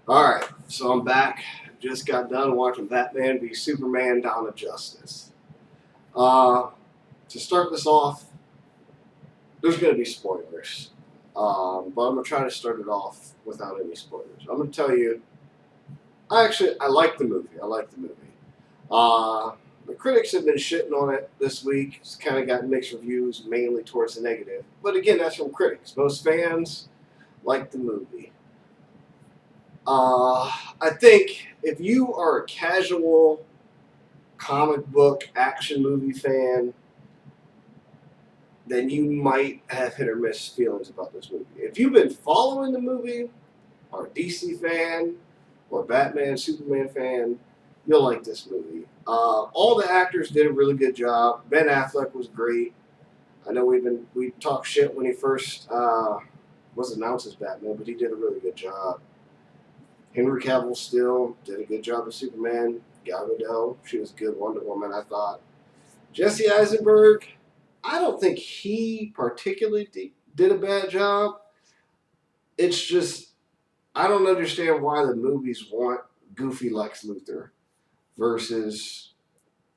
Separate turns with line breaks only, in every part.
Alright, so I'm back. Just got done watching Batman v Superman Dawn of Justice. Uh, to start this off, there's going to be spoilers. But I'm going to try to start it off without any spoilers. I'm going to tell you, I like the movie. I like the movie. The critics have been shitting on it this week. It's kind of got mixed reviews, mainly towards the negative. But again, that's from critics. Most fans like the movie. I think if you are a casual comic book action movie fan, then you might have hit or miss feelings about this movie. If you've been following the movie, or a DC fan, or Batman, Superman fan, you'll like this movie. All the actors did a really good job. Ben Affleck was great. I know we talked shit when he first was announced as Batman, but he did a really good job. Henry Cavill still did a good job as Superman. Gal Gadot, she was a good Wonder Woman, I thought. Jesse Eisenberg, I don't think he particularly did a bad job. It's just, I don't understand why the movies want goofy Lex Luthor versus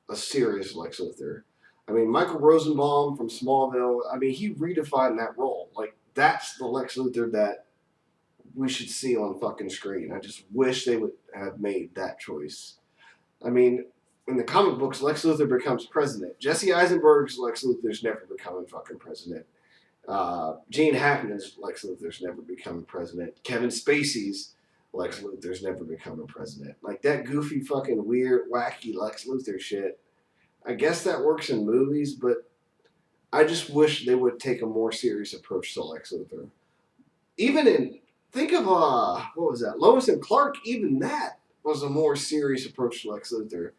a serious Lex Luthor. I mean, Michael Rosenbaum from Smallville, I mean, he redefined that role. Like, that's the Lex Luthor that we should see on fucking screen. I just wish they would have made that choice. I mean, in the comic books, Lex Luthor becomes president. Jesse Eisenberg's Lex Luthor's never becoming fucking president. Gene Hackman's Lex Luthor's never becoming president. Kevin Spacey's Lex Luthor's never becoming president. Like that goofy fucking weird, wacky Lex Luthor shit. I guess that works in movies, but I just wish they would take a more serious approach to Lex Luthor. Even in think of what was that? Lois and Clark. Even that was a more serious approach to Lex Luthor,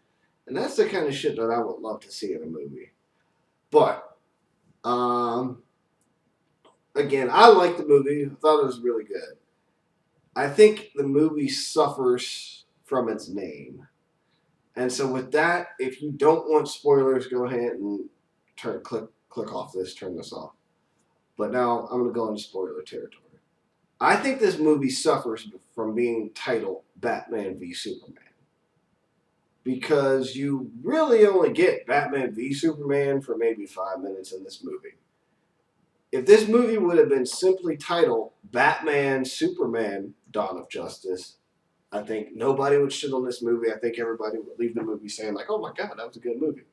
and that's the kind of shit that I would love to see in a movie. But again, I liked the movie. I thought it was really good. I think the movie suffers from its name, and so with that, if you don't want spoilers, go ahead and click off this, turn this off. But now I'm going to go into spoiler territory. I think this movie suffers from being titled Batman v Superman. Because you really only get Batman v Superman for maybe 5 minutes in this movie. If this movie would have been simply titled Batman Superman Dawn of Justice, I think nobody would shit on this movie. I think everybody would leave the movie saying, like, oh my God, that was a good movie.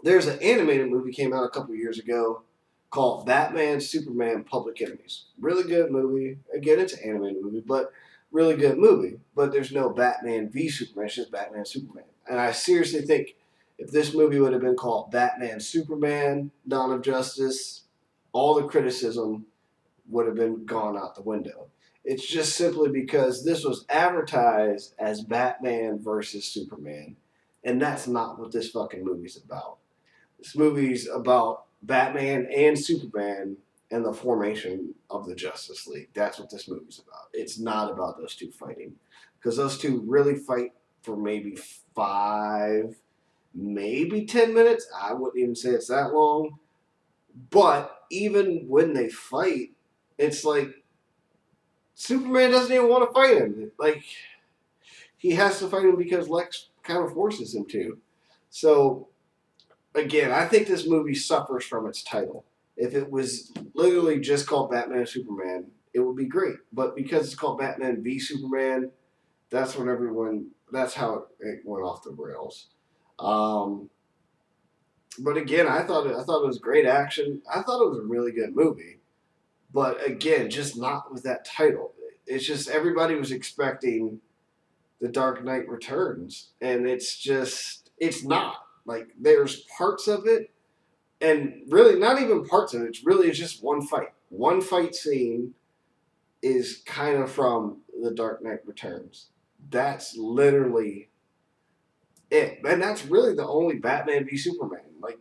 There's an animated movie came out a couple years ago called Batman Superman Public Enemies. Really good movie. Again, it's an animated movie, but really good movie. But there's no Batman v Superman. It's just Batman Superman. And I seriously think if this movie would have been called Batman Superman Dawn of Justice, all the criticism would have been gone out the window. It's just simply because this was advertised as Batman versus Superman. And that's not what this fucking movie's about. This movie's about Batman and Superman and the formation of the Justice League. That's what this movie's about. It's not about those two fighting. Because those two really fight for maybe 5, maybe 10 minutes. I wouldn't even say it's that long. But even when they fight, it's like Superman doesn't even want to fight him. Like, he has to fight him because Lex kind of forces him to. So, again, I think this movie suffers from its title. If it was literally just called Batman and Superman, it would be great. But because it's called Batman v Superman, that's how it went off the rails. But again, I thought it was great action. I thought it was a really good movie. But again, just not with that title. It's just everybody was expecting The Dark Knight Returns, and it's not. Like, there's parts of it, and really not even parts of it. It's just one fight. One fight scene is kind of from The Dark Knight Returns. That's literally it. And that's really the only Batman v Superman. Like,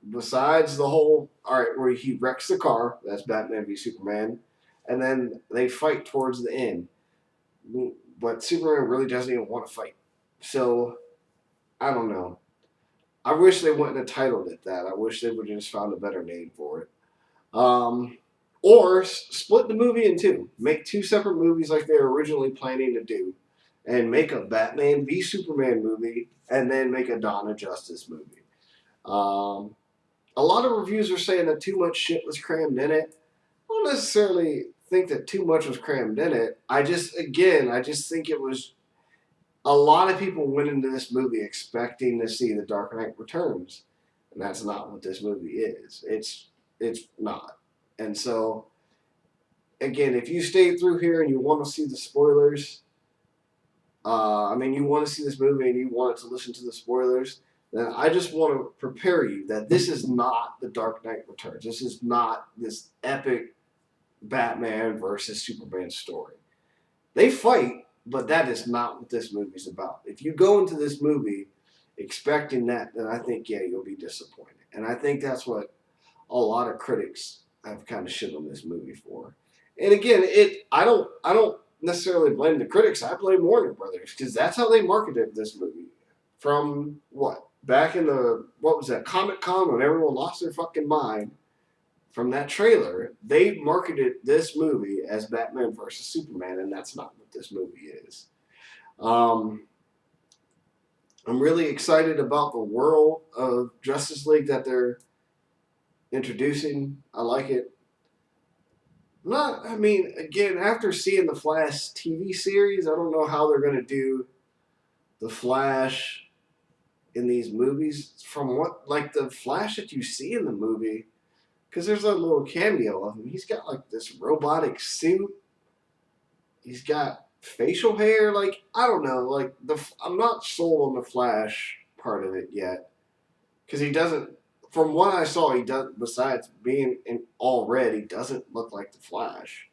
besides the whole, alright, where he wrecks the car, that's Batman v Superman, and then they fight towards the end. But Superman really doesn't even want to fight. So, I don't know. I wish they wouldn't have titled it that. I wish they would have just found a better name for it. Or split the movie in two. Make two separate movies like they were originally planning to do. And make a Batman v Superman movie. And then make a Dawn of Justice movie. A lot of reviews are saying that too much shit was crammed in it. I don't necessarily think that too much was crammed in it. I just think it was a lot of people went into this movie expecting to see The Dark Knight Returns, and that's not what this movie is. It's not. And so again, if you stayed through here and you want to see the spoilers, you want to see this movie and you wanted to listen to the spoilers, then I just want to prepare you that this is not The Dark Knight Returns. This is not this epic Batman versus Superman story. They fight, but that is not what this movie's about. If you go into this movie expecting that, then I think, yeah, you'll be disappointed. And I think that's what a lot of critics have kind of shit on this movie for. And again, I don't necessarily blame the critics. I blame Warner Brothers because that's how they marketed this movie. From what? Back in what was that, Comic-Con, when everyone lost their fucking mind. From that trailer, they marketed this movie as Batman versus Superman, and that's not what this movie is. I'm really excited about the world of Justice League that they're introducing. I like it. Again, after seeing the Flash TV series, I don't know how they're going to do the Flash in these movies. From what, like the Flash that you see in the movie, because there's a little cameo of him. He's got like this robotic suit. He's got facial hair. Like, I don't know. Like, I'm not sold on the Flash part of it yet. Because he doesn't, from what I saw, he does, besides being in all red, he doesn't look like the Flash.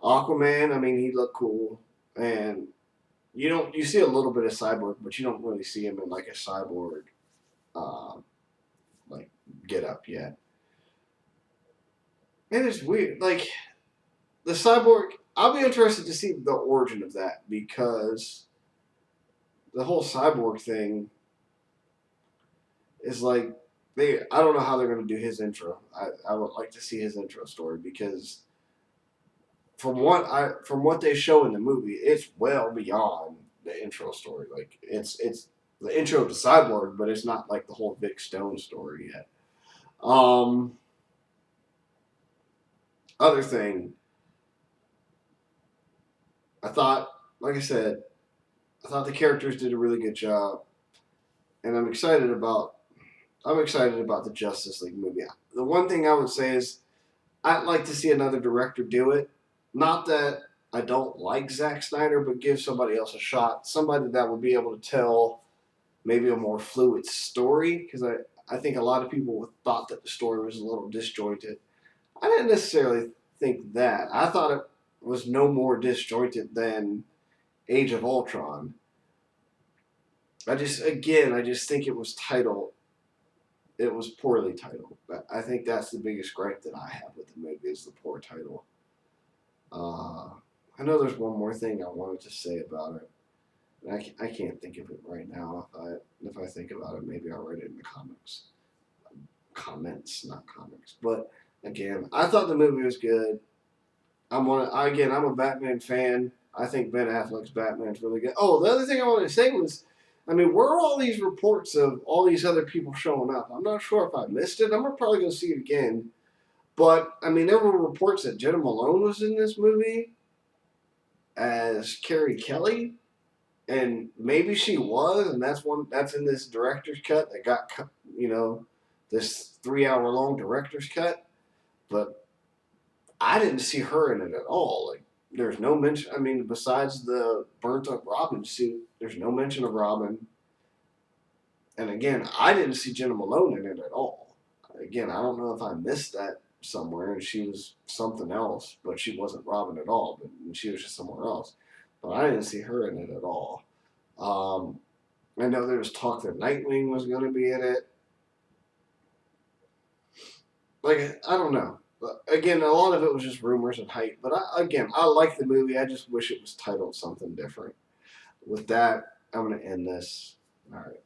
Aquaman, he looked cool. And you see a little bit of Cyborg, but you don't really see him in like a Cyborg, like, get up yet. And it's weird. Like, the Cyborg, I'll be interested to see the origin of that because the whole Cyborg thing is like, I don't know how they're going to do his intro. I would like to see his intro story because from what they show in the movie, it's well beyond the intro story. Like, it's the intro to Cyborg, but it's not like the whole Vic Stone story yet. Other thing, I thought, like I said, I thought the characters did a really good job, and I'm excited about the Justice League movie. The one thing I would say is I'd like to see another director do it. Not that I don't like Zack Snyder, but give somebody else a shot. Somebody that would be able to tell maybe a more fluid story, because I think a lot of people thought that the story was a little disjointed. I didn't necessarily think that. I thought it was no more disjointed than Age of Ultron. I just think it was titled. It was poorly titled. But I think that's the biggest gripe that I have with the movie is the poor title. I know there's one more thing I wanted to say about it. And I can't think of it right now. If I think about it, maybe I'll write it in the comments, not comics. But again, I thought the movie was good. I'm a Batman fan. I think Ben Affleck's Batman's really good. Oh, the other thing I wanted to say was, where are all these reports of all these other people showing up? I'm not sure if I missed it. I'm probably going to see it again. But, there were reports that Jenna Malone was in this movie as Carrie Kelly. And maybe she was, and that's in this director's cut that got cut, this 3-hour-long director's cut. But I didn't see her in it at all. Like, there's no mention. Besides the burnt up Robin suit, there's no mention of Robin. And again, I didn't see Jenna Malone in it at all. Again, I don't know if I missed that somewhere and she was something else, but she wasn't Robin at all. But she was just somewhere else. But I didn't see her in it at all. I know there was talk that Nightwing was going to be in it. Like, I don't know. But again, a lot of it was just rumors and hype. But I like the movie. I just wish it was titled something different. With that, I'm going to end this. All right.